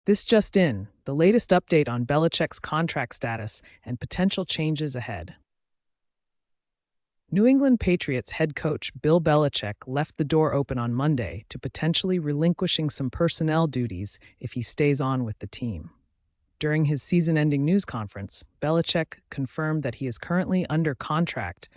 This just in, the latest update on Belichick's contract status and potential changes ahead. New England Patriots head coach Bill Belichick left the door open on Monday to potentially relinquishing some personnel duties if he stays on with the team. During his season-ending news conference, Belichick confirmed that he is currently under contract,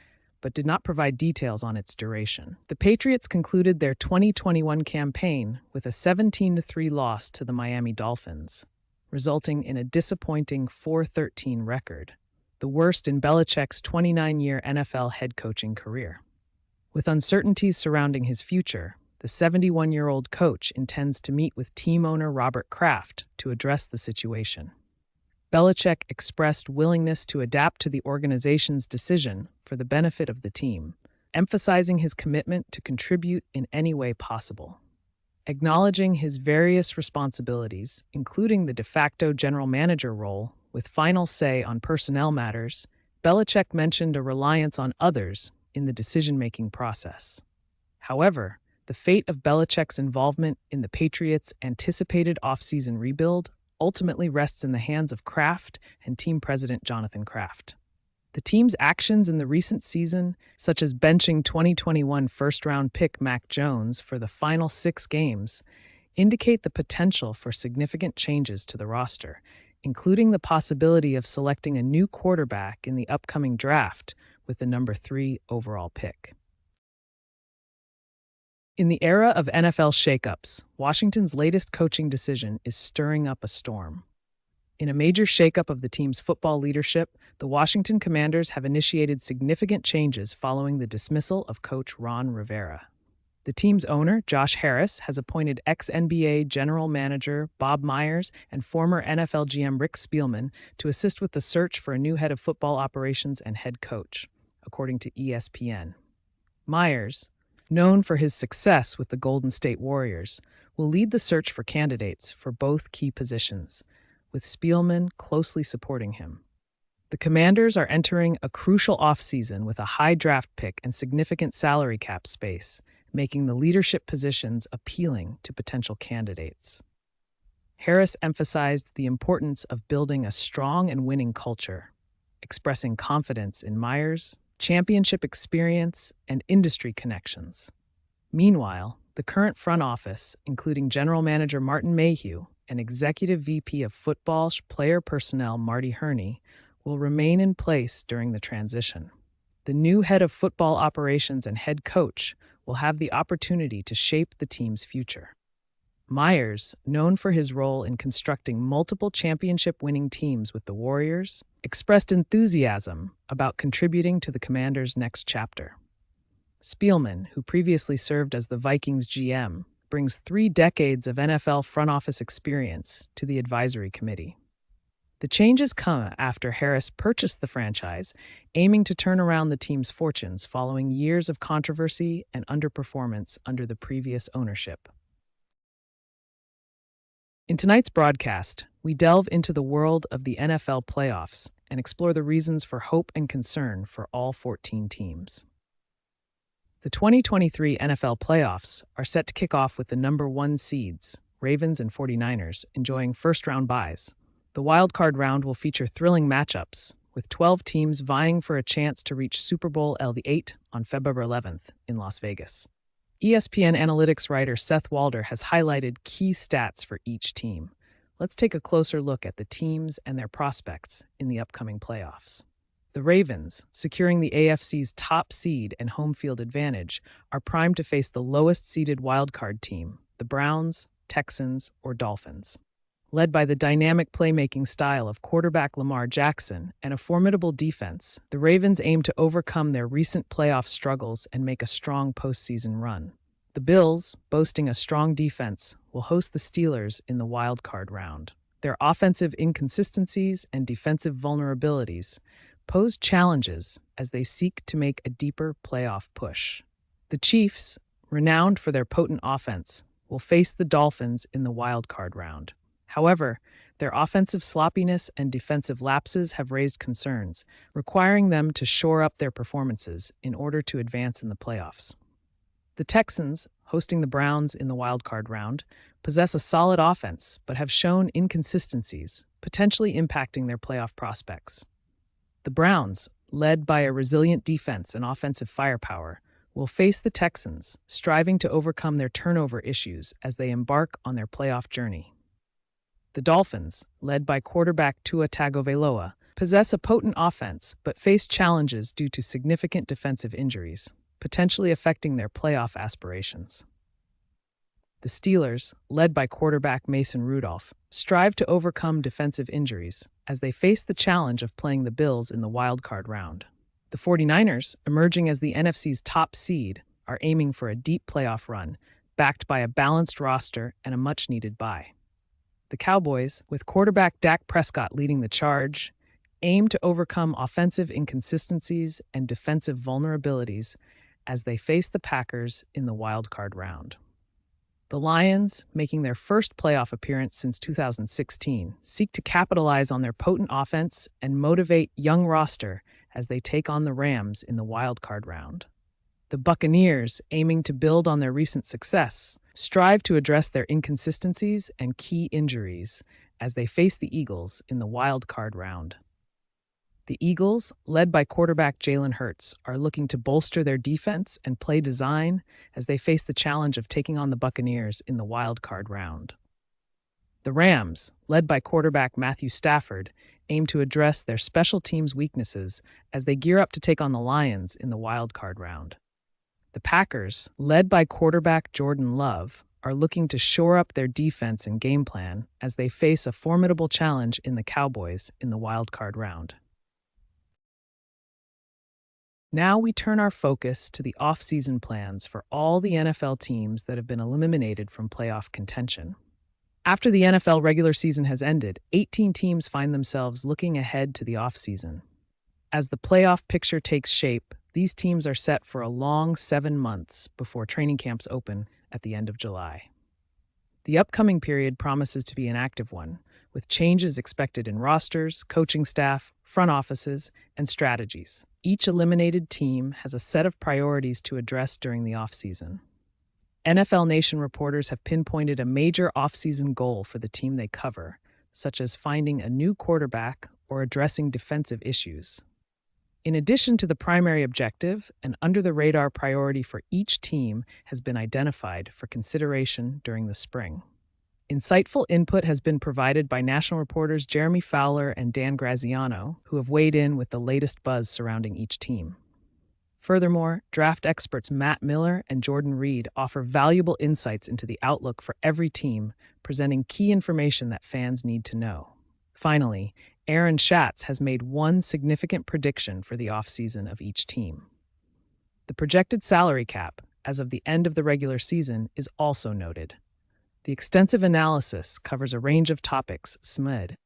but did not provide details on its duration. The Patriots concluded their 2021 campaign with a 17-3 loss to the Miami Dolphins, resulting in a disappointing 4-13 record, the worst in Belichick's 29-year NFL head coaching career. With uncertainties surrounding his future, the 71-year-old coach intends to meet with team owner Robert Kraft to address the situation. Belichick expressed willingness to adapt to the organization's decision for the benefit of the team, emphasizing his commitment to contribute in any way possible. Acknowledging his various responsibilities, including the de facto general manager role with final say on personnel matters, Belichick mentioned a reliance on others in the decision-making process. However, the fate of Belichick's involvement in the Patriots' anticipated offseason rebuild ultimately rests in the hands of Kraft and team president Jonathan Kraft. The team's actions in the recent season, such as benching 2021 first-round pick Mac Jones for the final 6 games, indicate the potential for significant changes to the roster, including the possibility of selecting a new quarterback in the upcoming draft with the number 3 overall pick. In the era of NFL shakeups, Washington's latest coaching decision is stirring up a storm. In a major shakeup of the team's football leadership, the Washington Commanders have initiated significant changes following the dismissal of coach Ron Rivera. The team's owner, Josh Harris, has appointed ex-NBA general manager Bob Myers and former NFL GM Rick Spielman to assist with the search for a new head of football operations and head coach, according to ESPN. Myers, known for his success with the Golden State Warriors, will lead the search for candidates for both key positions, with Spielman closely supporting him. The Commanders are entering a crucial offseason with a high draft pick and significant salary cap space, making the leadership positions appealing to potential candidates. Harris emphasized the importance of building a strong and winning culture, expressing confidence in Myers' championship experience and industry connections. Meanwhile, the current front office, including General Manager Martin Mayhew and Executive VP of Football Player Personnel Marty Herney, will remain in place during the transition. The new head of football operations and head coach will have the opportunity to shape the team's future. Myers, known for his role in constructing multiple championship-winning teams with the Warriors, expressed enthusiasm about contributing to the Commanders' next chapter. Spielman, who previously served as the Vikings GM, brings 3 decades of NFL front office experience to the advisory committee. The changes come after Harris purchased the franchise, aiming to turn around the team's fortunes following years of controversy and underperformance under the previous ownership. In tonight's broadcast, we delve into the world of the NFL playoffs and explore the reasons for hope and concern for all 14 teams. The 2023 NFL playoffs are set to kick off with the number 1 seeds, Ravens and 49ers, enjoying first-round byes. The wildcard round will feature thrilling matchups, with 12 teams vying for a chance to reach Super Bowl LVIII on February 11th in Las Vegas. ESPN analytics writer Seth Walder has highlighted key stats for each team. Let's take a closer look at the teams and their prospects in the upcoming playoffs. The Ravens, securing the AFC's top seed and home field advantage, are primed to face the lowest-seeded wildcard team, the Browns, Texans, or Dolphins. Led by the dynamic playmaking style of quarterback Lamar Jackson and a formidable defense, the Ravens aim to overcome their recent playoff struggles and make a strong postseason run. The Bills, boasting a strong defense, will host the Steelers in the wild-card round. Their offensive inconsistencies and defensive vulnerabilities pose challenges as they seek to make a deeper playoff push. The Chiefs, renowned for their potent offense, will face the Dolphins in the wild-card round. However, their offensive sloppiness and defensive lapses have raised concerns, requiring them to shore up their performances in order to advance in the playoffs. The Texans, hosting the Browns in the wildcard round, possess a solid offense but have shown inconsistencies, potentially impacting their playoff prospects. The Browns, led by a resilient defense and offensive firepower, will face the Texans, striving to overcome their turnover issues as they embark on their playoff journey. The Dolphins, led by quarterback Tua Tagovailoa, possess a potent offense but face challenges due to significant defensive injuries, potentially affecting their playoff aspirations. The Steelers, led by quarterback Mason Rudolph, strive to overcome defensive injuries as they face the challenge of playing the Bills in the wild-card round. The 49ers, emerging as the NFC's top seed, are aiming for a deep playoff run, backed by a balanced roster and a much-needed bye. The Cowboys, with quarterback Dak Prescott leading the charge, aim to overcome offensive inconsistencies and defensive vulnerabilities as they face the Packers in the wild-card round. The Lions, making their first playoff appearance since 2016, seek to capitalize on their potent offense and motivate young roster as they take on the Rams in the wild-card round. The Buccaneers, aiming to build on their recent success, strive to address their inconsistencies and key injuries as they face the Eagles in the wild-card round. The Eagles, led by quarterback Jalen Hurts, are looking to bolster their defense and play design as they face the challenge of taking on the Buccaneers in the wild-card round. The Rams, led by quarterback Matthew Stafford, aim to address their special teams' weaknesses as they gear up to take on the Lions in the wild-card round. The Packers, led by quarterback Jordan Love, are looking to shore up their defense and game plan as they face a formidable challenge in the Cowboys in the wild-card round. Now we turn our focus to the off-season plans for all the NFL teams that have been eliminated from playoff contention. After the NFL regular season has ended, 18 teams find themselves looking ahead to the off-season. As the playoff picture takes shape, these teams are set for a long 7 months before training camps open at the end of July. The upcoming period promises to be an active one, with changes expected in rosters, coaching staff, front offices, and strategies. Each eliminated team has a set of priorities to address during the offseason. NFL Nation reporters have pinpointed a major offseason goal for the team they cover, such as finding a new quarterback or addressing defensive issues. In addition to the primary objective, an under-the-radar priority for each team has been identified for consideration during the spring. Insightful input has been provided by national reporters Jeremy Fowler and Dan Graziano, who have weighed in with the latest buzz surrounding each team. Furthermore, draft experts Matt Miller and Jordan Reed offer valuable insights into the outlook for every team, presenting key information that fans need to know. Finally, Aaron Schatz has made one significant prediction for the offseason of each team. The projected salary cap, as of the end of the regular season, is also noted. The extensive analysis covers a range of topics,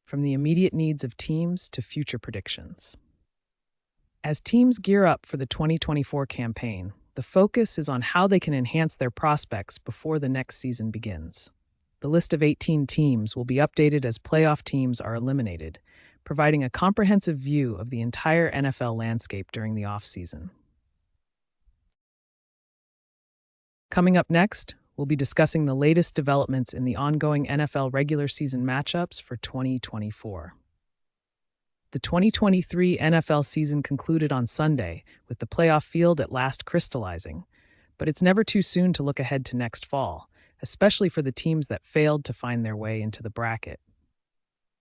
from the immediate needs of teams to future predictions. As teams gear up for the 2024 campaign, the focus is on how they can enhance their prospects before the next season begins. The list of 18 teams will be updated as playoff teams are eliminated, providing a comprehensive view of the entire NFL landscape during the offseason. Coming up next, we'll be discussing the latest developments in the ongoing NFL regular season matchups for 2024. The 2023 NFL season concluded on Sunday, with the playoff field at last crystallizing, but it's never too soon to look ahead to next fall, especially for the teams that failed to find their way into the bracket.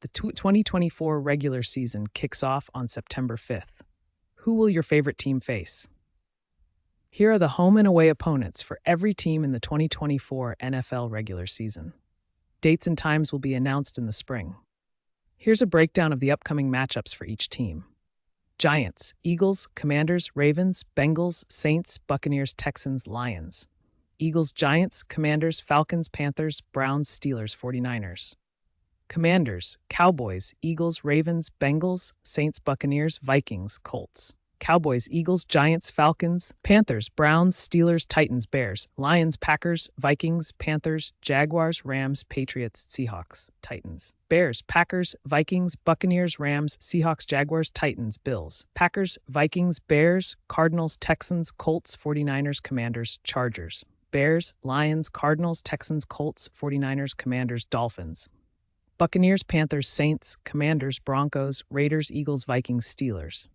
The 2024 regular season kicks off on September 5th. Who will your favorite team face? Here are the home and away opponents for every team in the 2024 NFL regular season. Dates and times will be announced in the spring. Here's a breakdown of the upcoming matchups for each team. Giants, Eagles, Commanders, Ravens, Bengals, Saints, Buccaneers, Texans, Lions. Eagles, Giants, Commanders, Falcons, Panthers, Browns, Steelers, 49ers. Commanders, Cowboys, Eagles, Ravens, Bengals, Saints, Buccaneers, Vikings, Colts. Cowboys, Eagles, Giants, Falcons, Panthers, Browns, Steelers, Titans, Bears, Lions, Packers, Vikings, Panthers, Jaguars, Rams, Patriots, Seahawks, Titans. Bears, Packers, Vikings, Buccaneers, Rams, Seahawks, Jaguars, Titans, Bills. Packers, Vikings, Bears, Cardinals, Texans, Colts, 49ers, Commanders, Chargers. Bears, Lions, Cardinals, Texans, Colts, 49ers, Commanders, Dolphins. Buccaneers, Panthers, Saints, Commanders, Broncos, Raiders, Eagles, Vikings, Steelers.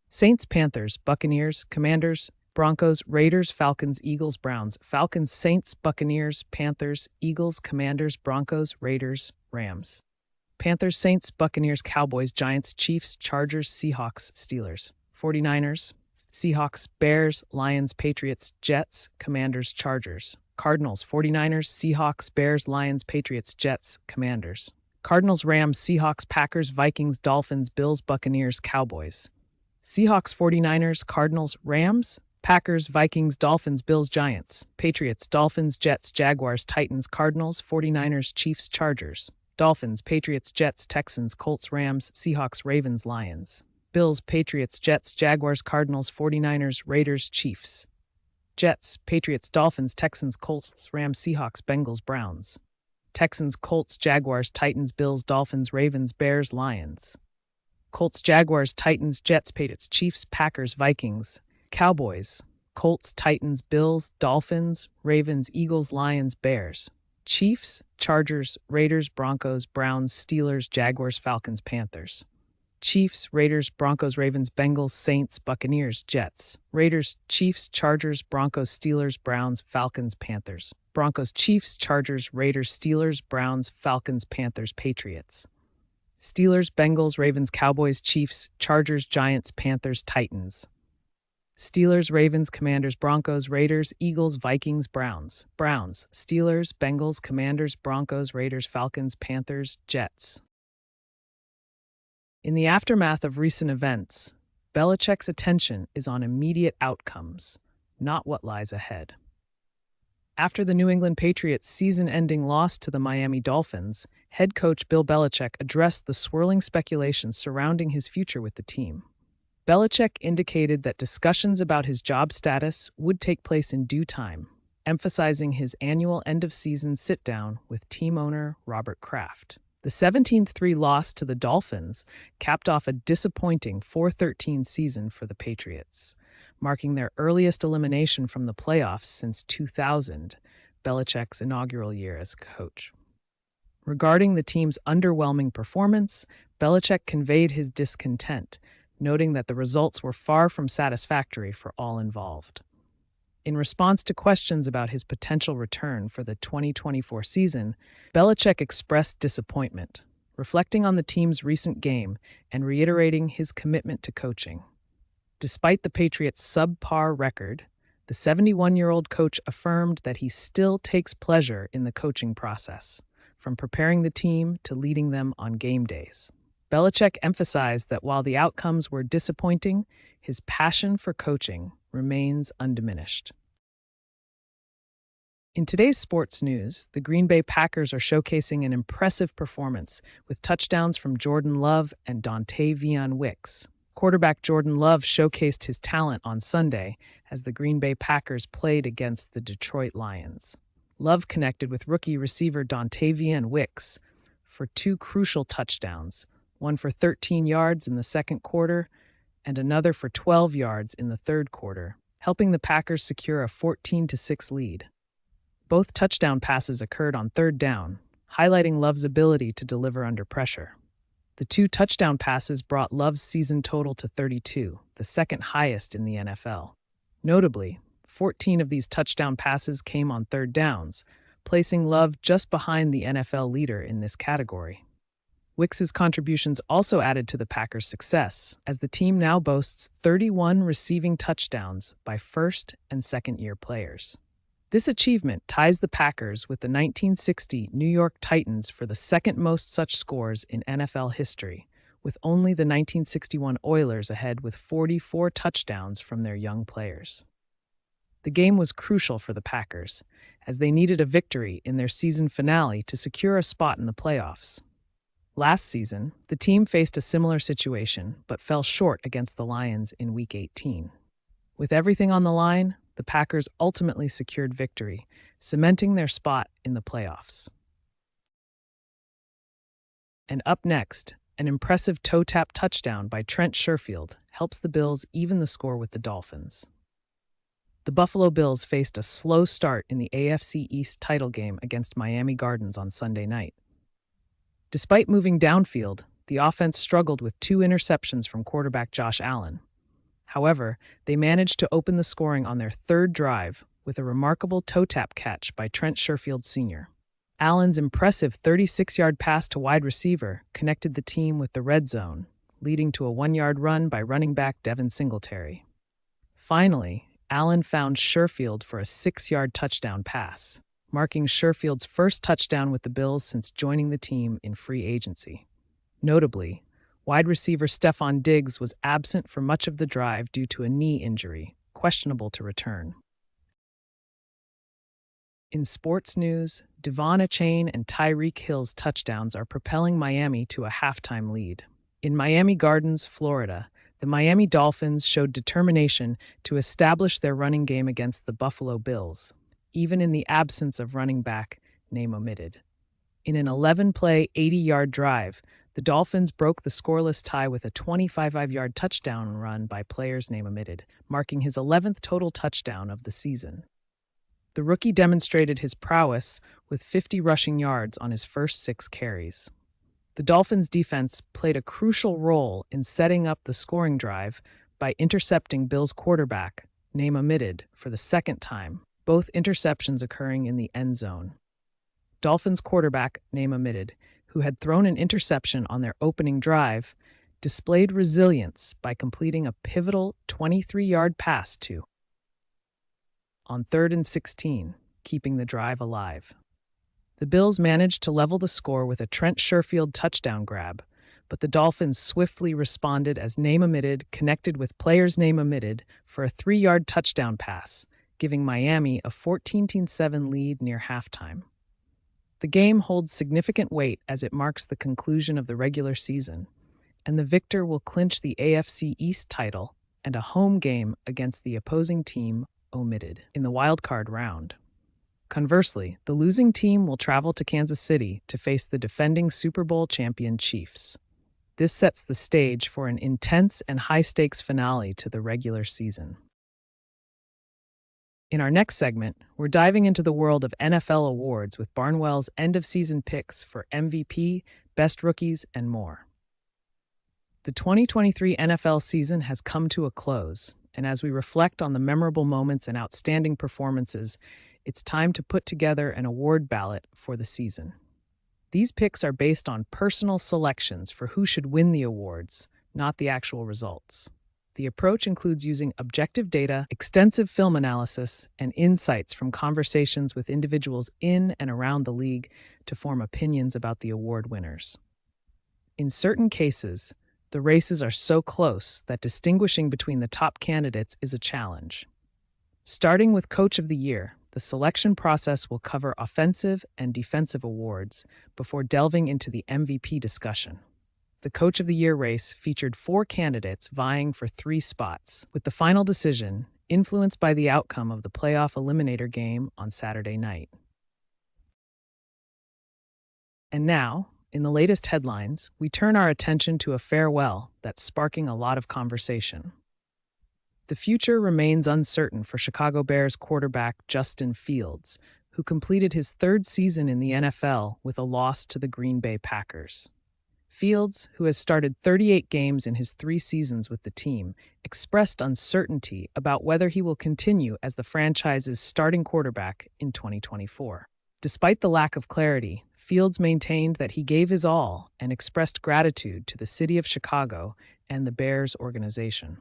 Saints, Panthers, Buccaneers, Commanders, Broncos, Raiders, Falcons, Eagles, Browns. Falcons, Saints, Buccaneers, Panthers, Eagles, Commanders, Broncos, Raiders, Rams. Panthers, Saints, Buccaneers, Cowboys, Giants, Chiefs, Chargers, Seahawks, Steelers. 49ers, Seahawks, Bears, Lions, Patriots, Jets, Commanders, Chargers. Cardinals, 49ers, Seahawks, Bears, Lions, Patriots, Jets, Commanders. Cardinals, Rams, Seahawks, Packers, Vikings, Dolphins, Bills, Buccaneers, Cowboys. Seahawks, 49ers, Cardinals, Rams, Packers, Vikings, Dolphins, Bills, Giants. Patriots, Dolphins, Jets, Jaguars, Titans, Cardinals, 49ers, Chiefs, Chargers. Dolphins, Patriots, Jets, Texans, Colts, Rams, Seahawks, Ravens, Lions. Bills, Patriots, Jets, Jaguars, Cardinals, 49ers, Raiders, Chiefs. Jets, Patriots, Dolphins, Texans, Colts, Rams, Seahawks, Bengals, Browns. Texans, Colts, Jaguars, Titans, Bills, Dolphins, Ravens, Bears, Lions. Colts, Jaguars, Titans, Jets, Patriots, Chiefs, Packers, Vikings, Cowboys. Colts, Titans, Bills, Dolphins, Ravens, Eagles, Lions, Bears. Chiefs, Chargers, Raiders, Broncos, Browns, Steelers, Jaguars, Falcons, Panthers. Chiefs, Raiders, Broncos, Ravens, Bengals, Saints, Buccaneers, Jets. Raiders, Chiefs, Chargers, Broncos, Steelers, Browns, Falcons, Panthers. Broncos, Chiefs, Chargers, Raiders, Steelers, Browns, Falcons, Panthers, Patriots. Steelers, Bengals, Ravens, Cowboys, Chiefs, Chargers, Giants, Panthers, Titans. Steelers, Ravens, Commanders, Broncos, Raiders, Eagles, Vikings, Browns. Browns, Steelers, Bengals, Commanders, Broncos, Raiders, Falcons, Panthers, Jets. In the aftermath of recent events, Belichick's attention is on immediate outcomes, not what lies ahead. After the New England Patriots' season-ending loss to the Miami Dolphins, head coach Bill Belichick addressed the swirling speculations surrounding his future with the team. Belichick indicated that discussions about his job status would take place in due time, emphasizing his annual end-of-season sit-down with team owner Robert Kraft. The 17-3 loss to the Dolphins capped off a disappointing 4-13 season for the Patriots, marking their earliest elimination from the playoffs since 2000, Belichick's inaugural year as coach. Regarding the team's underwhelming performance, Belichick conveyed his discontent, noting that the results were far from satisfactory for all involved. In response to questions about his potential return for the 2024 season, Belichick expressed disappointment, reflecting on the team's recent game and reiterating his commitment to coaching. Despite the Patriots' subpar record, the 71-year-old coach affirmed that he still takes pleasure in the coaching process, from preparing the team to leading them on game days. Belichick emphasized that while the outcomes were disappointing, his passion for coaching remains undiminished. In today's sports news, the Green Bay Packers are showcasing an impressive performance with touchdowns from Jordan Love and Dontayvion Wicks. Quarterback Jordan Love showcased his talent on Sunday as the Green Bay Packers played against the Detroit Lions. Love connected with rookie receiver Dontayvion Wicks for two crucial touchdowns, one for 13 yards in the second quarter and another for 12 yards in the third quarter, helping the Packers secure a 14-6 lead. Both touchdown passes occurred on third down, highlighting Love's ability to deliver under pressure. The two touchdown passes brought Love's season total to 32, the second highest in the NFL. Notably, 14 of these touchdown passes came on third downs, placing Love just behind the NFL leader in this category. Wicks's contributions also added to the Packers' success, as the team now boasts 31 receiving touchdowns by first- and second-year players. This achievement ties the Packers with the 1960 New York Titans for the second most such scores in NFL history, with only the 1961 Oilers ahead with 44 touchdowns from their young players. The game was crucial for the Packers, as they needed a victory in their season finale to secure a spot in the playoffs. Last season, the team faced a similar situation, but fell short against the Lions in Week 18. With everything on the line, the Packers ultimately secured victory, cementing their spot in the playoffs. And up next, an impressive toe-tap touchdown by Trent Sherfield helps the Bills even the score with the Dolphins. The Buffalo Bills faced a slow start in the AFC East title game against Miami Gardens on Sunday night. Despite moving downfield, the offense struggled with 2 interceptions from quarterback Josh Allen. However, they managed to open the scoring on their third drive with a remarkable toe-tap catch by Trent Sherfield Sr. Allen's impressive 36-yard pass to wide receiver connected the team with the red zone, leading to a 1-yard run by running back Devin Singletary. Finally, Allen found Sherfield for a 6-yard touchdown pass, marking Sherfield's first touchdown with the Bills since joining the team in free agency. Notably, wide receiver Stephon Diggs was absent for much of the drive due to a knee injury, questionable to return. In sports news, Devon Achane and Tyreek Hill's touchdowns are propelling Miami to a halftime lead. In Miami Gardens, Florida, the Miami Dolphins showed determination to establish their running game against the Buffalo Bills, even in the absence of running back, name omitted. In an 11-play, 80-yard drive, the Dolphins broke the scoreless tie with a 25-yard touchdown run by players name omitted, marking his 11th total touchdown of the season. The rookie demonstrated his prowess with 50 rushing yards on his first 6 carries. The Dolphins' defense played a crucial role in setting up the scoring drive by intercepting Bills' quarterback, name omitted, for the second time, both interceptions occurring in the end zone. Dolphins quarterback, name omitted, who had thrown an interception on their opening drive, displayed resilience by completing a pivotal 23-yard pass to on 3rd and 16, keeping the drive alive. The Bills managed to level the score with a Trent Sherfield touchdown grab, but the Dolphins swiftly responded as name omitted connected with players name omitted for a 3-yard touchdown pass, giving Miami a 14-7 lead near halftime. The game holds significant weight as it marks the conclusion of the regular season, and the victor will clinch the AFC East title and a home game against the opposing team omitted in the wildcard round. Conversely, the losing team will travel to Kansas City to face the defending Super Bowl champion Chiefs. This sets the stage for an intense and high-stakes finale to the regular season. In our next segment, we're diving into the world of NFL awards with Barnwell's end-of-season picks for MVP, best rookies, and more. The 2023 NFL season has come to a close, and as we reflect on the memorable moments and outstanding performances, it's time to put together an award ballot for the season. These picks are based on personal selections for who should win the awards, not the actual results. The approach includes using objective data, extensive film analysis, and insights from conversations with individuals in and around the league to form opinions about the award winners. In certain cases, the races are so close that distinguishing between the top candidates is a challenge. Starting with Coach of the Year, the selection process will cover offensive and defensive awards before delving into the MVP discussion. The Coach of the Year race featured 4 candidates vying for 3 spots, with the final decision influenced by the outcome of the playoff eliminator game on Saturday night. And now, in the latest headlines, we turn our attention to a farewell that's sparking a lot of conversation. The future remains uncertain for Chicago Bears quarterback Justin Fields, who completed his 3rd season in the NFL with a loss to the Green Bay Packers. Fields, who has started 38 games in his 3 seasons with the team, expressed uncertainty about whether he will continue as the franchise's starting quarterback in 2024. Despite the lack of clarity, Fields maintained that he gave his all and expressed gratitude to the city of Chicago and the Bears organization.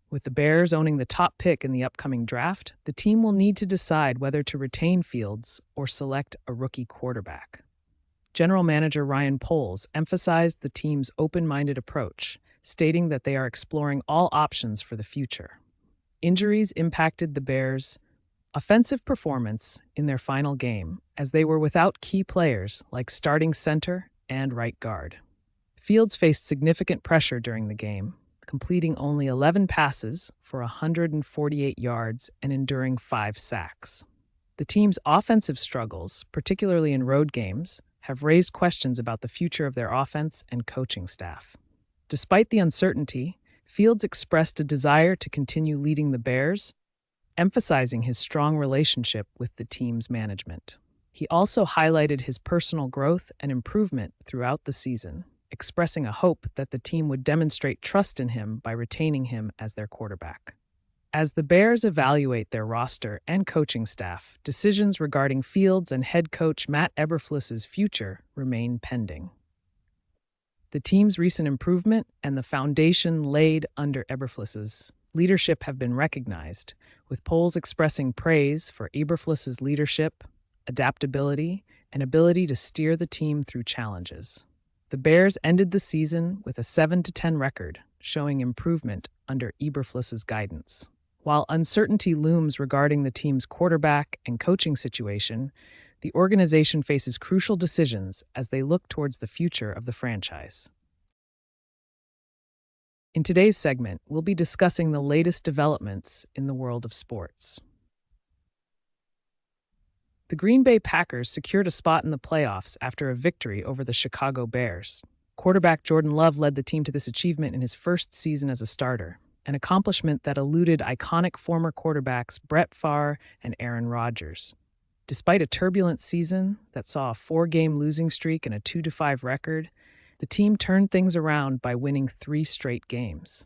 With the Bears owning the top pick in the upcoming draft, the team will need to decide whether to retain Fields or select a rookie quarterback. General Manager Ryan Poles emphasized the team's open-minded approach, stating that they are exploring all options for the future. Injuries impacted the Bears' offensive performance in their final game, as they were without key players like starting center and right guard. Fields faced significant pressure during the game, completing only 11 passes for 148 yards and enduring 5 sacks. The team's offensive struggles, particularly in road games, have raised questions about the future of their offense and coaching staff. Despite the uncertainty, Fields expressed a desire to continue leading the Bears, emphasizing his strong relationship with the team's management. He also highlighted his personal growth and improvement throughout the season, expressing a hope that the team would demonstrate trust in him by retaining him as their quarterback. As the Bears evaluate their roster and coaching staff, decisions regarding Fields and head coach Matt Eberflus's future remain pending. The team's recent improvement and the foundation laid under Eberflus's leadership have been recognized, with polls expressing praise for Eberflus's leadership, adaptability, and ability to steer the team through challenges. The Bears ended the season with a 7-10 record, showing improvement under Eberflus's guidance. While uncertainty looms regarding the team's quarterback and coaching situation, the organization faces crucial decisions as they look towards the future of the franchise. In today's segment, we'll be discussing the latest developments in the world of sports. The Green Bay Packers secured a spot in the playoffs after a victory over the Chicago Bears. Quarterback Jordan Love led the team to this achievement in his first season as a starter, an accomplishment that eluded iconic former quarterbacks Brett Favre and Aaron Rodgers. Despite a turbulent season that saw a 4-game losing streak and a 2-5 record, the team turned things around by winning 3 straight games.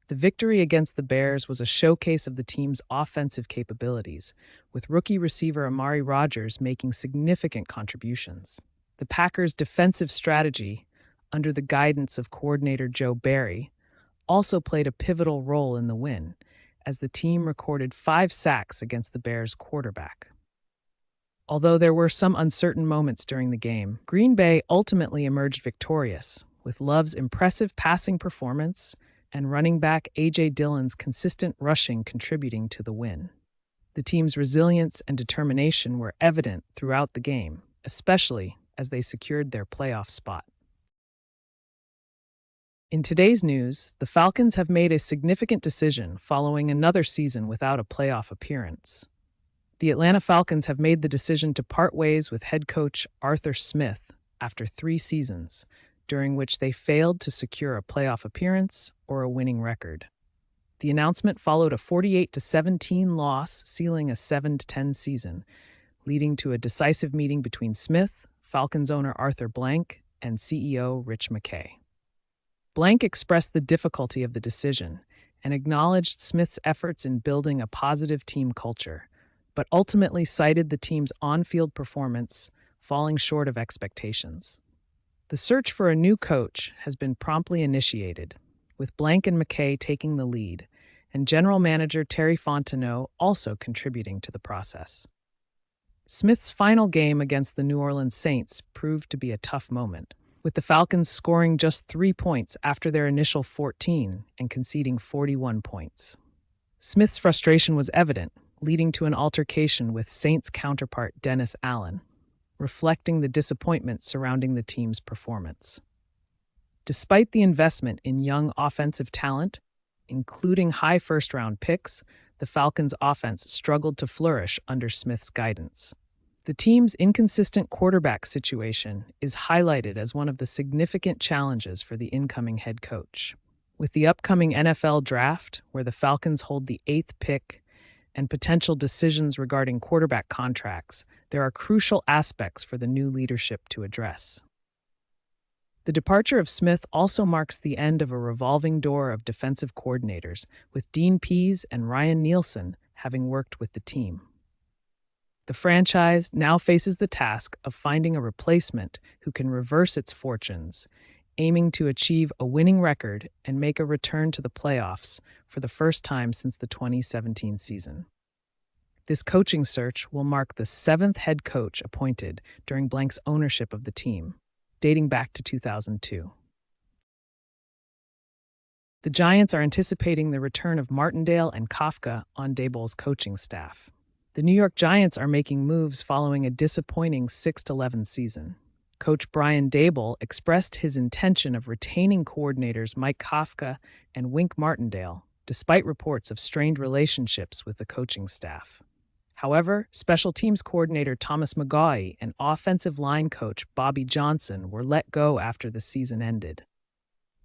The victory against the Bears was a showcase of the team's offensive capabilities, with rookie receiver Amari Rodgers making significant contributions. The Packers' defensive strategy, under the guidance of coordinator Joe Barry, also played a pivotal role in the win, as the team recorded 5 sacks against the Bears' quarterback. Although there were some uncertain moments during the game, Green Bay ultimately emerged victorious, with Love's impressive passing performance and running back A.J. Dillon's consistent rushing contributing to the win. The team's resilience and determination were evident throughout the game, especially as they secured their playoff spot. In today's news, the Falcons have made a significant decision following another season without a playoff appearance. The Atlanta Falcons have made the decision to part ways with head coach Arthur Smith after 3 seasons, during which they failed to secure a playoff appearance or a winning record. The announcement followed a 48-17 loss, sealing a 7-10 season, leading to a decisive meeting between Smith, Falcons owner Arthur Blank, and CEO Rich McKay. Blank expressed the difficulty of the decision and acknowledged Smith's efforts in building a positive team culture, but ultimately cited the team's on-field performance falling short of expectations. The search for a new coach has been promptly initiated, with Blank and McKay taking the lead, and general manager Terry Fontenot also contributing to the process. Smith's final game against the New Orleans Saints proved to be a tough moment, with the Falcons scoring just 3 points after their initial 14 and conceding 41 points. Smith's frustration was evident, leading to an altercation with Saints counterpart Dennis Allen, reflecting the disappointment surrounding the team's performance. Despite the investment in young offensive talent, including high first-round picks, the Falcons' offense struggled to flourish under Smith's guidance. The team's inconsistent quarterback situation is highlighted as one of the significant challenges for the incoming head coach. With the upcoming NFL draft, where the Falcons hold the 8th pick, and potential decisions regarding quarterback contracts, there are crucial aspects for the new leadership to address. The departure of Smith also marks the end of a revolving door of defensive coordinators, with Dean Pease and Ryan Nielsen having worked with the team. The franchise now faces the task of finding a replacement who can reverse its fortunes, aiming to achieve a winning record and make a return to the playoffs for the first time since the 2017 season. This coaching search will mark the 7th head coach appointed during Blank's ownership of the team, dating back to 2002. The Giants are anticipating the return of Martindale and Kafka on Daboll's coaching staff. The New York Giants are making moves following a disappointing 6-11 season. Coach Brian Daboll expressed his intention of retaining coordinators Mike Kafka and Wink Martindale, despite reports of strained relationships with the coaching staff. However, special teams coordinator Thomas McGaughey and offensive line coach Bobby Johnson were let go after the season ended.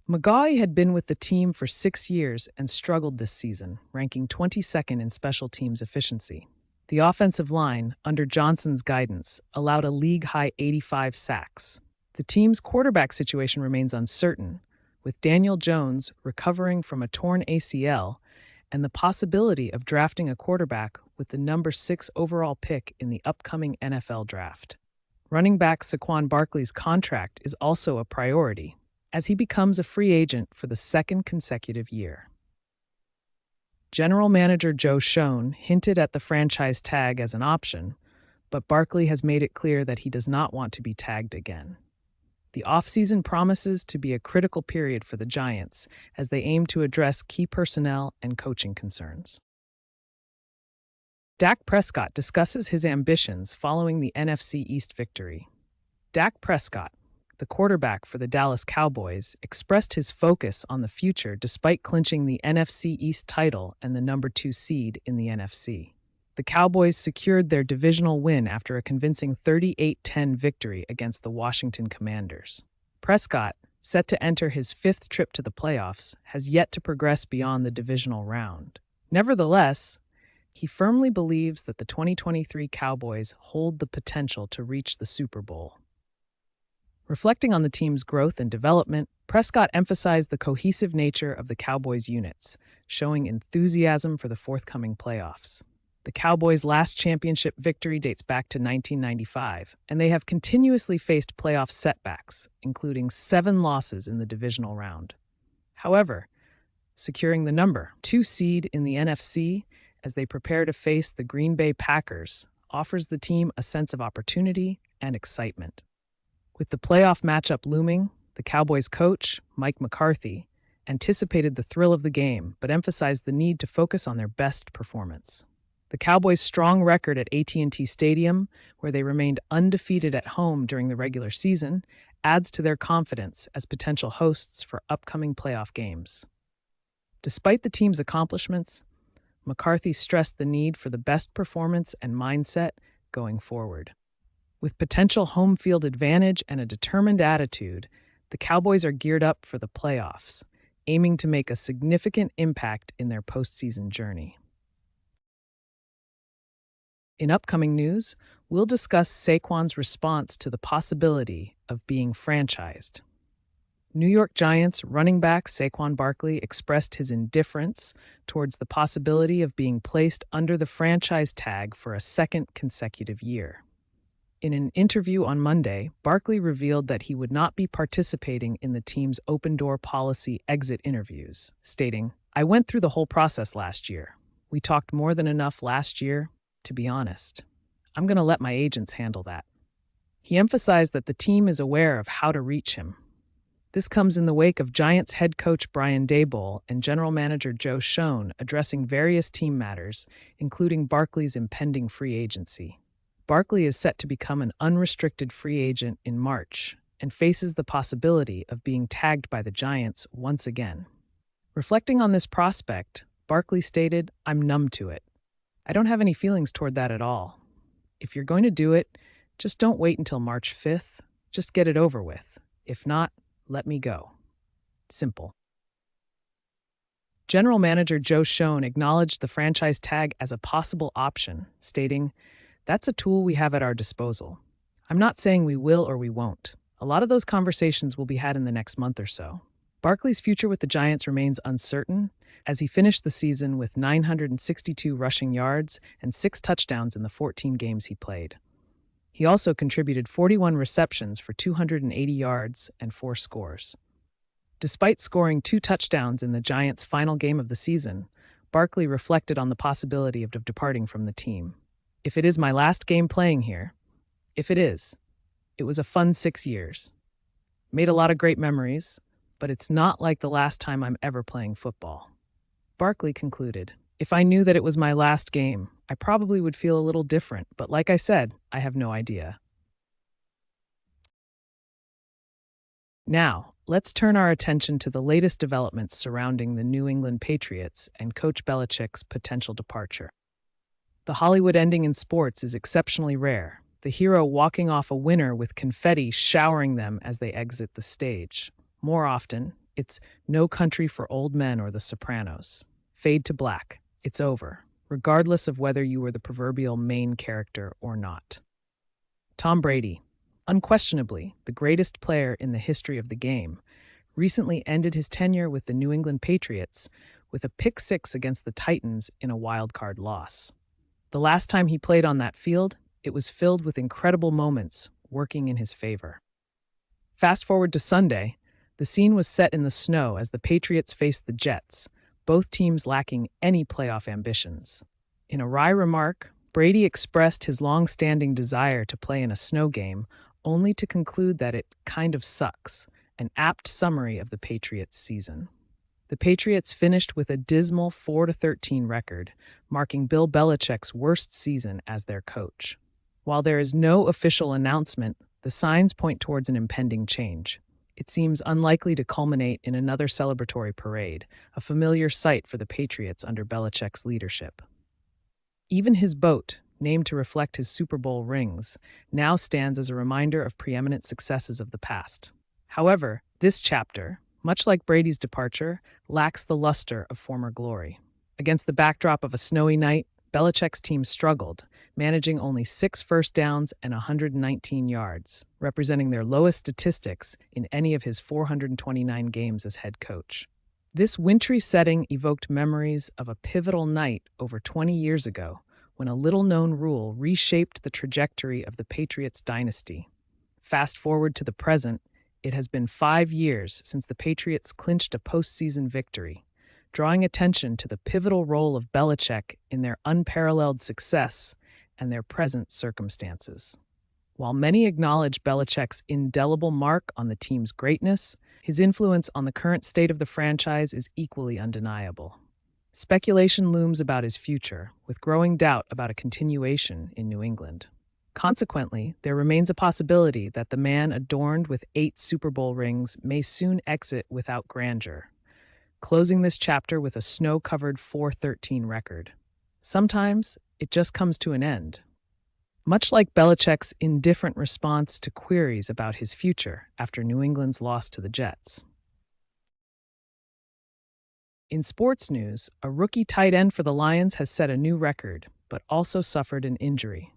McGaughey had been with the team for 6 years and struggled this season, ranking 22nd in special teams efficiency. The offensive line, under Johnson's guidance, allowed a league-high 85 sacks. The team's quarterback situation remains uncertain, with Daniel Jones recovering from a torn ACL and the possibility of drafting a quarterback with the number 6 overall pick in the upcoming NFL draft. Running back Saquon Barkley's contract is also a priority, as he becomes a free agent for the second consecutive year. General Manager Joe Schoen hinted at the franchise tag as an option, but Barkley has made it clear that he does not want to be tagged again. The offseason promises to be a critical period for the Giants as they aim to address key personnel and coaching concerns. Dak Prescott discusses his ambitions following the NFC East victory. Dak Prescott, the quarterback for the Dallas Cowboys, expressed his focus on the future despite clinching the NFC East title and the number 2 seed in the NFC. The Cowboys secured their divisional win after a convincing 38-10 victory against the Washington Commanders. Prescott, set to enter his 5th trip to the playoffs, has yet to progress beyond the divisional round. Nevertheless, he firmly believes that the 2023 Cowboys hold the potential to reach the Super Bowl. Reflecting on the team's growth and development, Prescott emphasized the cohesive nature of the Cowboys' units, showing enthusiasm for the forthcoming playoffs. The Cowboys' last championship victory dates back to 1995, and they have continuously faced playoff setbacks, including 7 losses in the divisional round. However, securing the number 2 seed in the NFC as they prepare to face the Green Bay Packers offers the team a sense of opportunity and excitement. With the playoff matchup looming, the Cowboys coach, Mike McCarthy, anticipated the thrill of the game but emphasized the need to focus on their best performance. The Cowboys' strong record at AT&T Stadium, where they remained undefeated at home during the regular season, adds to their confidence as potential hosts for upcoming playoff games. Despite the team's accomplishments, McCarthy stressed the need for the best performance and mindset going forward. With potential home field advantage and a determined attitude, the Cowboys are geared up for the playoffs, aiming to make a significant impact in their postseason journey. In upcoming news, we'll discuss Saquon's response to the possibility of being franchised. New York Giants running back Saquon Barkley expressed his indifference towards the possibility of being placed under the franchise tag for a second consecutive year. In an interview on Monday, Barkley revealed that he would not be participating in the team's open-door policy exit interviews, stating, "I went through the whole process last year. We talked more than enough last year, to be honest. I'm going to let my agents handle that." He emphasized that the team is aware of how to reach him. This comes in the wake of Giants head coach Brian Daboll and general manager Joe Schoen addressing various team matters, including Barkley's impending free agency. Barkley is set to become an unrestricted free agent in March and faces the possibility of being tagged by the Giants once again. Reflecting on this prospect, Barkley stated, "I'm numb to it. I don't have any feelings toward that at all. If you're going to do it, just don't wait until March 5th. Just get it over with. If not, let me go. Simple." General Manager Joe Schoen acknowledged the franchise tag as a possible option, stating, "That's a tool we have at our disposal. I'm not saying we will or we won't. A lot of those conversations will be had in the next month or so." Barkley's future with the Giants remains uncertain, as he finished the season with 962 rushing yards and 6 touchdowns in the 14 games he played. He also contributed 41 receptions for 280 yards and 4 scores. Despite scoring 2 touchdowns in the Giants' final game of the season, Barkley reflected on the possibility of departing from the team. "If it is my last game playing here, if it is, it was a fun 6 years. Made a lot of great memories, but it's not like the last time I'm ever playing football." Barkley concluded, "If I knew that it was my last game, I probably would feel a little different, but like I said, I have no idea." Now, let's turn our attention to the latest developments surrounding the New England Patriots and Coach Belichick's potential departure. The Hollywood ending in sports is exceptionally rare, the hero walking off a winner with confetti showering them as they exit the stage. More often, It's No Country for Old Men or The Sopranos. Fade to black. It's over, regardless of whether you were the proverbial main character or not. Tom Brady, unquestionably the greatest player in the history of the game, recently ended his tenure with the New England Patriots with a pick six against the Titans in a wild-card loss. The last time he played on that field, it was filled with incredible moments working in his favor. Fast forward to Sunday, the scene was set in the snow as the Patriots faced the Jets, both teams lacking any playoff ambitions. In a wry remark, Brady expressed his long-standing desire to play in a snow game, only to conclude that it kind of sucks, an apt summary of the Patriots' season. The Patriots finished with a dismal 4-13 record, marking Bill Belichick's worst season as their coach. While there is no official announcement, the signs point towards an impending change. It seems unlikely to culminate in another celebratory parade, a familiar sight for the Patriots under Belichick's leadership. Even his boat, named to reflect his Super Bowl rings, now stands as a reminder of preeminent successes of the past. However, this chapter, much like Brady's departure, lacks the luster of former glory. Against the backdrop of a snowy night, Belichick's team struggled, managing only 6 first downs and 119 yards, representing their lowest statistics in any of his 429 games as head coach. This wintry setting evoked memories of a pivotal night over 20 years ago, when a little-known rule reshaped the trajectory of the Patriots dynasty. Fast forward to the present, it has been 5 years since the Patriots clinched a postseason victory, drawing attention to the pivotal role of Belichick in their unparalleled success and their present circumstances. While many acknowledge Belichick's indelible mark on the team's greatness, his influence on the current state of the franchise is equally undeniable. Speculation looms about his future, with growing doubt about a continuation in New England. Consequently, there remains a possibility that the man adorned with 8 Super Bowl rings may soon exit without grandeur, closing this chapter with a snow-covered 4-13 record. Sometimes, it just comes to an end. Much like Belichick's indifferent response to queries about his future after New England's loss to the Jets. In sports news, a rookie tight end for the Lions has set a new record, but also suffered an injury.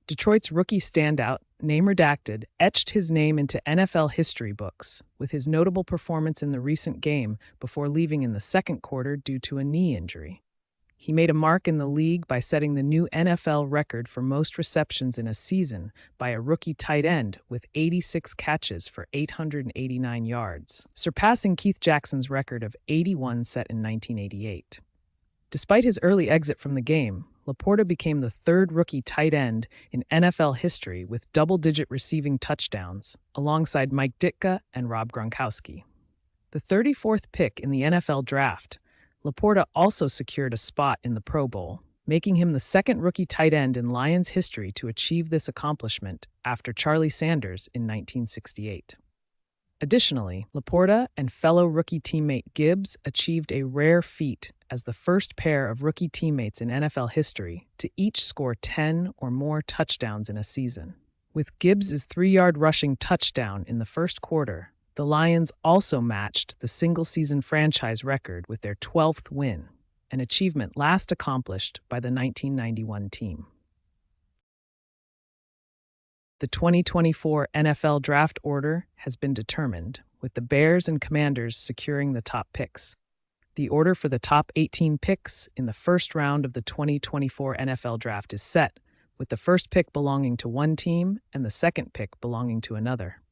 Detroit's rookie standout, name redacted, etched his name into NFL history books with his notable performance in the recent game before leaving in the second quarter due to a knee injury. He made a mark in the league by setting the new NFL record for most receptions in a season by a rookie tight end with 86 catches for 889 yards, surpassing Keith Jackson's record of 81 set in 1988. Despite his early exit from the game, Laporta became the 3rd rookie tight end in NFL history with double-digit receiving touchdowns, alongside Mike Ditka and Rob Gronkowski. The 34th pick in the NFL draft, Laporta also secured a spot in the Pro Bowl, making him the 2nd rookie tight end in Lions history to achieve this accomplishment after Charlie Sanders in 1968. Additionally, Laporta and fellow rookie teammate Gibbs achieved a rare feat as the first pair of rookie teammates in NFL history to each score 10 or more touchdowns in a season. With Gibbs' 3-yard rushing touchdown in the first quarter, the Lions also matched the single-season franchise record with their 12th win, an achievement last accomplished by the 1991 team. The 2024 NFL draft order has been determined, with the Bears and Commanders securing the top picks. The order for the top 18 picks in the first round of the 2024 NFL draft is set, with the first pick belonging to one team and the second pick belonging to another.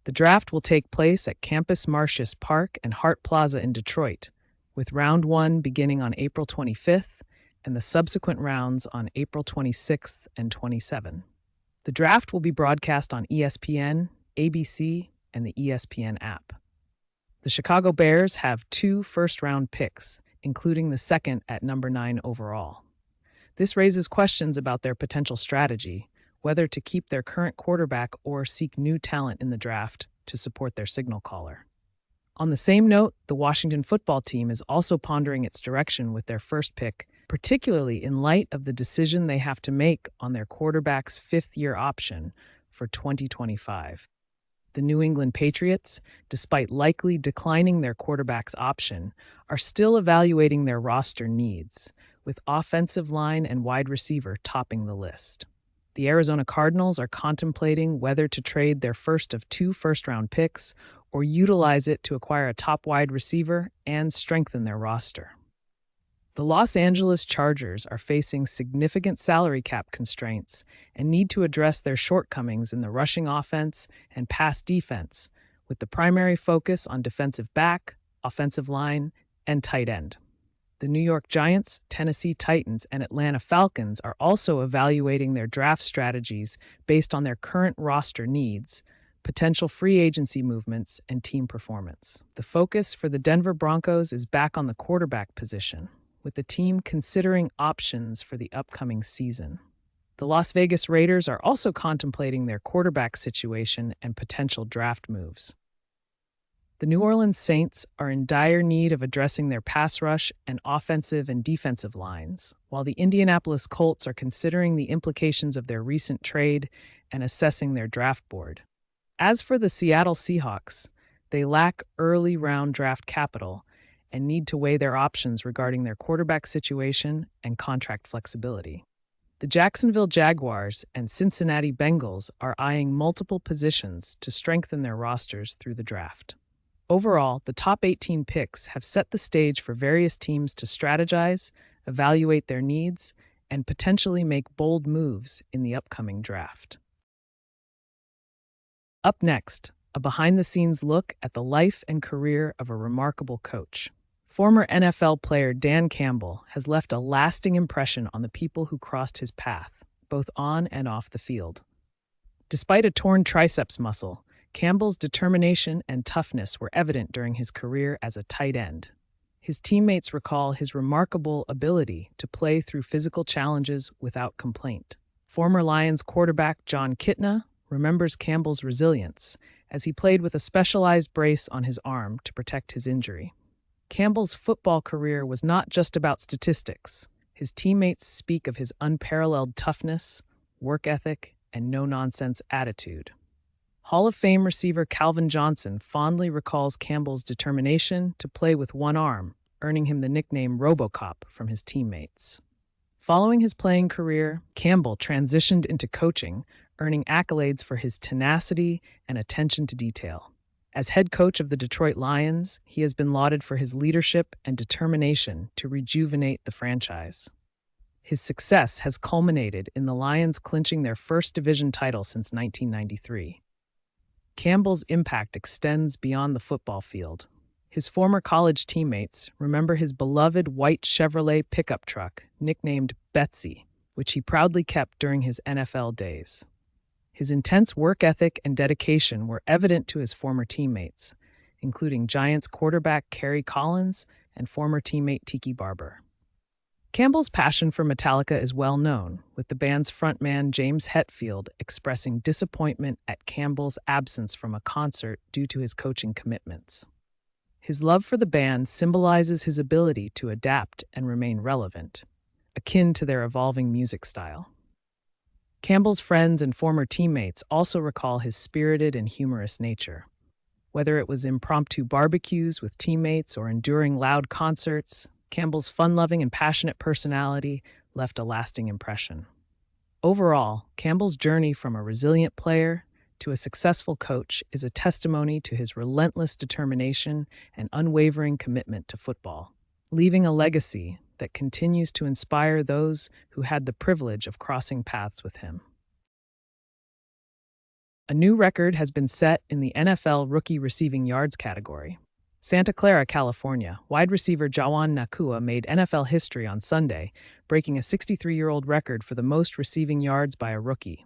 The draft will take place at Campus Martius Park and Hart Plaza in Detroit, with round 1 beginning on April 25th and the subsequent rounds on April 26th and 27th. The draft will be broadcast on ESPN, ABC, and the ESPN app. The Chicago Bears have 2 first-round picks, including the second at number 9 overall. This raises questions about their potential strategy, whether to keep their current quarterback or seek new talent in the draft to support their signal caller. On the same note, the Washington football team is also pondering its direction with their first pick, particularly in light of the decision they have to make on their quarterback's 5th-year option for 2025. The New England Patriots, despite likely declining their quarterback's option, are still evaluating their roster needs, with offensive line and wide receiver topping the list. The Arizona Cardinals are contemplating whether to trade their first of 2 first-round picks or utilize it to acquire a top wide receiver and strengthen their roster. The Los Angeles Chargers are facing significant salary cap constraints and need to address their shortcomings in the rushing offense and pass defense, with the primary focus on defensive back, offensive line, and tight end. The New York Giants, Tennessee Titans, and Atlanta Falcons are also evaluating their draft strategies based on their current roster needs, potential free agency movements, and team performance. The focus for the Denver Broncos is back on the quarterback position, with the team considering options for the upcoming season. The Las Vegas Raiders are also contemplating their quarterback situation and potential draft moves. The New Orleans Saints are in dire need of addressing their pass rush and offensive and defensive lines, while the Indianapolis Colts are considering the implications of their recent trade and assessing their draft board. As for the Seattle Seahawks, they lack early round draft capital and need to weigh their options regarding their quarterback situation and contract flexibility. The Jacksonville Jaguars and Cincinnati Bengals are eyeing multiple positions to strengthen their rosters through the draft. Overall, the top 18 picks have set the stage for various teams to strategize, evaluate their needs, and potentially make bold moves in the upcoming draft. Up next, a behind-the-scenes look at the life and career of a remarkable coach. Former NFL player Dan Campbell has left a lasting impression on the people who crossed his path, both on and off the field. Despite a torn triceps muscle, Campbell's determination and toughness were evident during his career as a tight end. His teammates recall his remarkable ability to play through physical challenges without complaint. Former Lions quarterback John Kitna remembers Campbell's resilience as he played with a specialized brace on his arm to protect his injury. Campbell's football career was not just about statistics. His teammates speak of his unparalleled toughness, work ethic, and no-nonsense attitude. Hall of Fame receiver Calvin Johnson fondly recalls Campbell's determination to play with one arm, earning him the nickname RoboCop from his teammates. Following his playing career, Campbell transitioned into coaching, earning accolades for his tenacity and attention to detail. As head coach of the Detroit Lions, he has been lauded for his leadership and determination to rejuvenate the franchise. His success has culminated in the Lions clinching their first division title since 1993. Campbell's impact extends beyond the football field. His former college teammates remember his beloved white Chevrolet pickup truck, nicknamed Betsy, which he proudly kept during his NFL days. His intense work ethic and dedication were evident to his former teammates, including Giants quarterback Kerry Collins and former teammate Tiki Barber. Campbell's passion for Metallica is well known, with the band's frontman James Hetfield expressing disappointment at Campbell's absence from a concert due to his coaching commitments. His love for the band symbolizes his ability to adapt and remain relevant, akin to their evolving music style. Campbell's friends and former teammates also recall his spirited and humorous nature. Whether it was impromptu barbecues with teammates or enduring loud concerts, Campbell's fun-loving and passionate personality left a lasting impression. Overall, Campbell's journey from a resilient player to a successful coach is a testimony to his relentless determination and unwavering commitment to football, leaving a legacy that continues to inspire those who had the privilege of crossing paths with him. A new record has been set in the NFL rookie receiving yards category. Santa Clara, California, wide receiver Jawan Nakua made NFL history on Sunday, breaking a 63-year-old record for the most receiving yards by a rookie.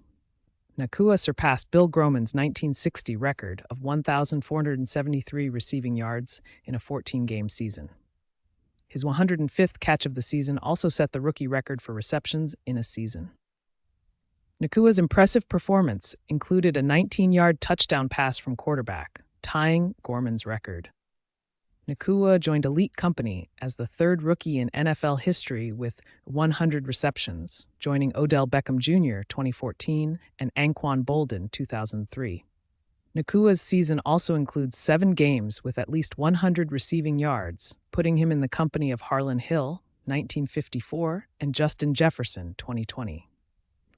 Nakua surpassed Bill Groman's 1960 record of 1,473 receiving yards in a 14-game season. His 105th catch of the season also set the rookie record for receptions in a season. Nakua's impressive performance included a 19-yard touchdown pass from quarterback, tying Gorman's record. Nakua joined elite company as the third rookie in NFL history with 100 receptions, joining Odell Beckham Jr. 2014 and Anquan Boldin 2003. Nakua's season also includes 7 games with at least 100 receiving yards, putting him in the company of Harlan Hill, 1954, and Justin Jefferson, 2020.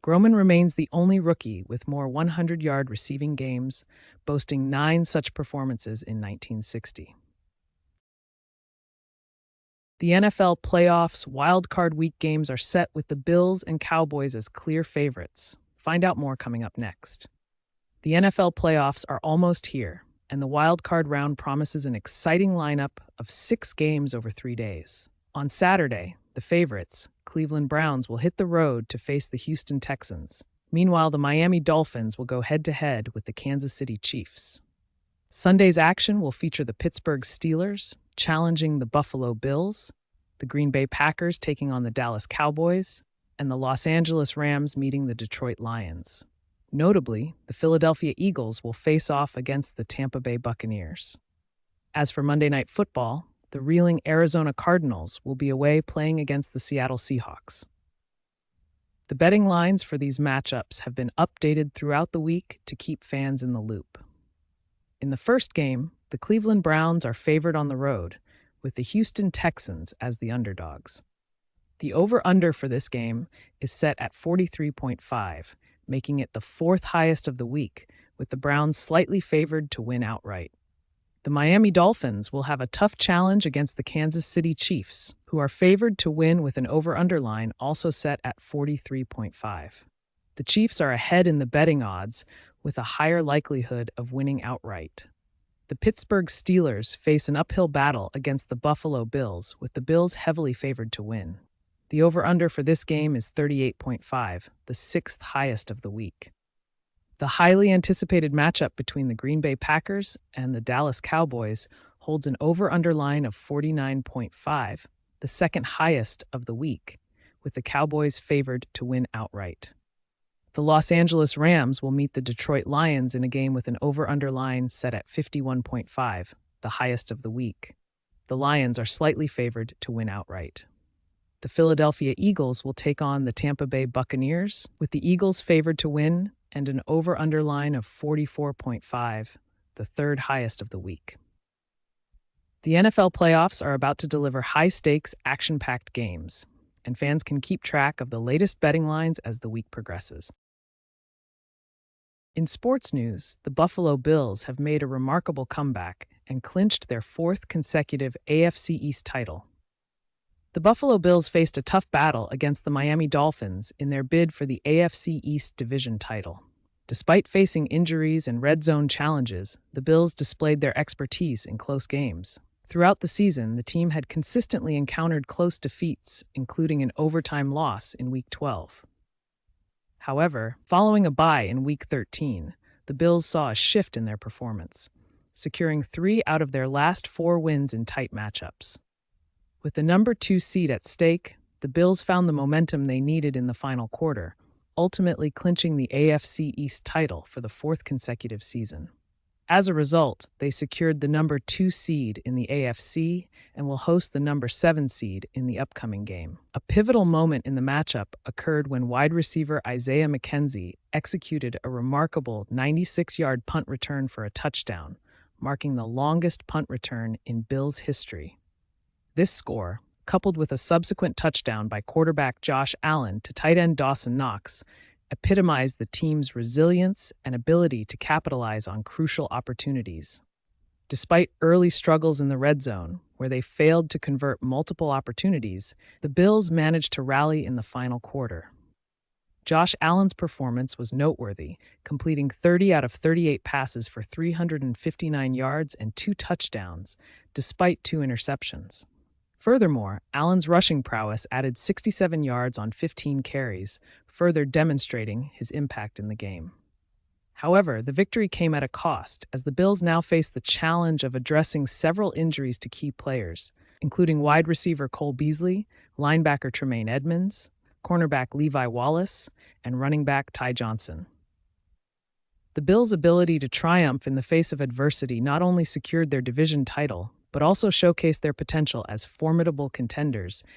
Groman remains the only rookie with more 100-yard receiving games, boasting 9 such performances in 1960. The NFL playoffs Wild Card Week games are set with the Bills and Cowboys as clear favorites. Find out more coming up next. The NFL playoffs are almost here, and the Wild Card round promises an exciting lineup of 6 games over 3 days. On Saturday, the favorites, Cleveland Browns, will hit the road to face the Houston Texans. Meanwhile, the Miami Dolphins will go head-to-head with the Kansas City Chiefs. Sunday's action will feature the Pittsburgh Steelers challenging the Buffalo Bills, the Green Bay Packers taking on the Dallas Cowboys, and the Los Angeles Rams meeting the Detroit Lions. Notably, the Philadelphia Eagles will face off against the Tampa Bay Buccaneers. As for Monday Night Football, the reeling Arizona Cardinals will be away playing against the Seattle Seahawks. The betting lines for these matchups have been updated throughout the week to keep fans in the loop. In the first game, the Cleveland Browns are favored on the road, with the Houston Texans as the underdogs. The over-under for this game is set at 43.5, making it the 4th highest of the week, with the Browns slightly favored to win outright. The Miami Dolphins will have a tough challenge against the Kansas City Chiefs, who are favored to win with an over-under line also set at 43.5. The Chiefs are ahead in the betting odds, with a higher likelihood of winning outright. The Pittsburgh Steelers face an uphill battle against the Buffalo Bills, with the Bills heavily favored to win. The over-under for this game is 38.5, the 6th highest of the week. The highly anticipated matchup between the Green Bay Packers and the Dallas Cowboys holds an over-under line of 49.5, the 2nd highest of the week, with the Cowboys favored to win outright. The Los Angeles Rams will meet the Detroit Lions in a game with an over-under line set at 51.5, the highest of the week. The Lions are slightly favored to win outright. The Philadelphia Eagles will take on the Tampa Bay Buccaneers, with the Eagles favored to win and an over-under line of 44.5, the 3rd highest of the week. The NFL playoffs are about to deliver high-stakes, action-packed games, and fans can keep track of the latest betting lines as the week progresses. In sports news, the Buffalo Bills have made a remarkable comeback and clinched their 4th consecutive AFC East title. The Buffalo Bills faced a tough battle against the Miami Dolphins in their bid for the AFC East division title. Despite facing injuries and red zone challenges, the Bills displayed their expertise in close games. Throughout the season, the team had consistently encountered close defeats, including an overtime loss in Week 12. However, following a bye in Week 13, the Bills saw a shift in their performance, securing 3 out of their last 4 wins in tight matchups. With the number 2 seed at stake, the Bills found the momentum they needed in the final quarter, ultimately clinching the AFC East title for the 4th consecutive season. As a result, they secured the number 2 seed in the AFC and will host the number 7 seed in the upcoming game. A pivotal moment in the matchup occurred when wide receiver Isaiah McKenzie executed a remarkable 96-yard punt return for a touchdown, marking the longest punt return in Bills history. This score, coupled with a subsequent touchdown by quarterback Josh Allen to tight end Dawson Knox, epitomized the team's resilience and ability to capitalize on crucial opportunities. Despite early struggles in the red zone, where they failed to convert multiple opportunities, the Bills managed to rally in the final quarter. Josh Allen's performance was noteworthy, completing 30 out of 38 passes for 359 yards and 2 touchdowns, despite 2 interceptions. Furthermore, Allen's rushing prowess added 67 yards on 15 carries, further demonstrating his impact in the game. However, the victory came at a cost, as the Bills now face the challenge of addressing several injuries to key players, including wide receiver Cole Beasley, linebacker Tremaine Edmunds, cornerback Levi Wallace, and running back Ty Johnson. The Bills' ability to triumph in the face of adversity not only secured their division title, but also showcased their potential as formidable contenders